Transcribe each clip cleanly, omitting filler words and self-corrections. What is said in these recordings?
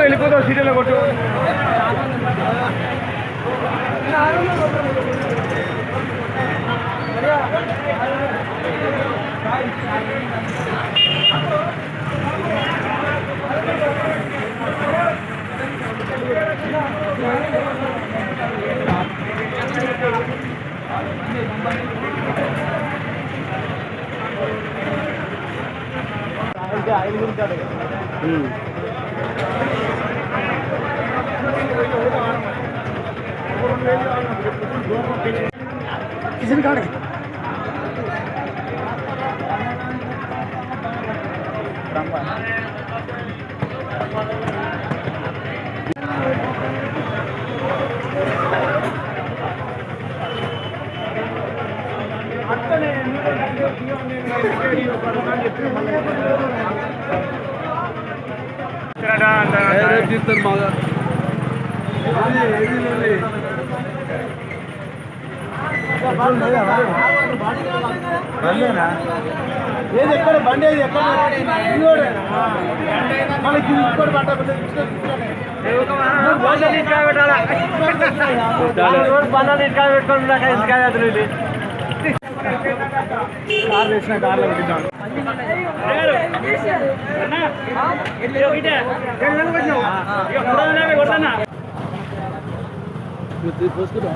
వెళ్ళిపోతావు సీరియల్ కొట్టు किसी काट ఏది ఎక్కడ బండి ఏది ఎక్కడ మనకి ఇంకోటి పంట కార్ వేసిన కార్లో పెట్టిద్దాం పోసుకుంటా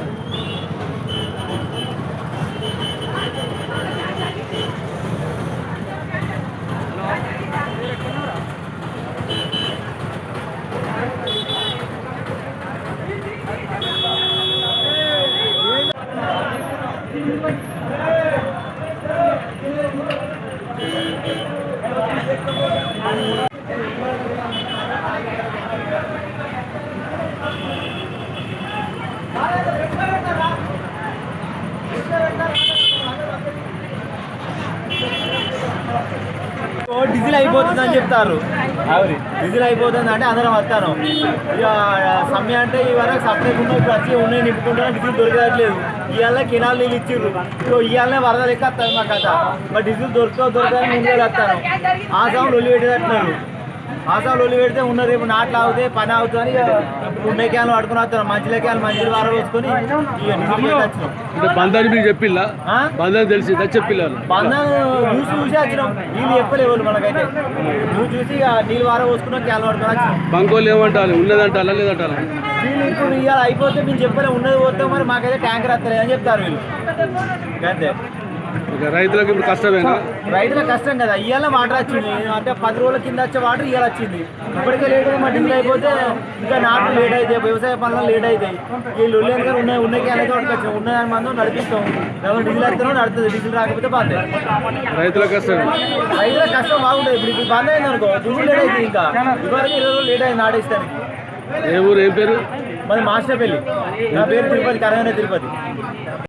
డీజిల్ అయిపోతుందని చెప్తారు. డీజిల్ అయిపోతుంది అంటే అందరం వస్తాను. ఇక సమయం అంటే ఈ వరకు సపరేట్ ఉన్నాయి, ఇప్పుడు వచ్చి ఉన్నాయి నింపుకుంటున్నా, డీజిల్ దొరకట్లేదు. ఇవాళ కెనాల్ నీళ్ళు ఇచ్చిర్రు, ఇవాళనే వరద లెక్క వస్తుంది మా కథ. మరి డీజిల్ దొరకదని ముందే వస్తాను. ఆసాం లొల్లి పెట్టేటట్టున్నారు. ఆసాం లొల్లి పెడితే ఉన్న రేపు నాట్లు ఆగితే పని అవుతుందని ఉండే క్యాన్లు పట్టుకుని వస్తాను. మంచిల క్యాన్లు మంచిలు వార వేసుకొని బంధాన్ని మీకు చెప్పిల్లా? బంధాన్ని తెలిసి చెప్పిల్లా? బంధం చూసి వచ్చినాం. నీళ్ళు చెప్పలేవు మనకైతే. నువ్వు చూసి నీళ్ళు వార పోసుకున్నాం, క్యాన్లు పట్టుకుని వచ్చినాం. బంకోళ్ళు ఏమంటారు? ఉన్నదంటారా లేదంటారా? వీళ్ళు ఇప్పుడు ఇవాళ అయిపోతే మేము చెప్పలేము, ఉన్నది పోతాం, మరి మాకైతే ట్యాంకర్ వస్తలేదు అని చెప్తారు వీళ్ళు. అంతే. రైతులకు ఇప్పుడు కష్టమేనా? రైతులకు కష్టం కదా. ఇవాళ వాటర్ వచ్చింది అంటే 10 రోజుల కింద వచ్చే వాటర్ ఇవాళ వచ్చింది. ఇప్పటికే లేట్ అయ్యి మా డీజిల్ అయిపోతే ఇంకా నాట్లు లేట్ అవుతాయి, వ్యవసాయ పనులు లేట్ అవుతాయి. వీళ్ళు ఉల్లేని గారు ఉన్నకి అనేది చోటుకి వచ్చాం. ఉన్నదాని మందం నడిపిస్తాం. ఎవరు డీజిల్ అయితే నడుతుంది, డీజిల్ రాకపోతే బాధ. రైతులకు కష్టం బాగుంటుంది. ఇప్పుడు బంద్ అయింది అనుకో, డీజిల్ లేట్ అవుతుంది. ఇంకా ఇవరకు 20 రోజులు లేట్ అయింది నాటేస్తానికి. ఏ ఊరు, ఏం పేరు? మాది మాస్టర్పల్లి. నా పేరు తిరుపతి, కరగనే తిరుపతి.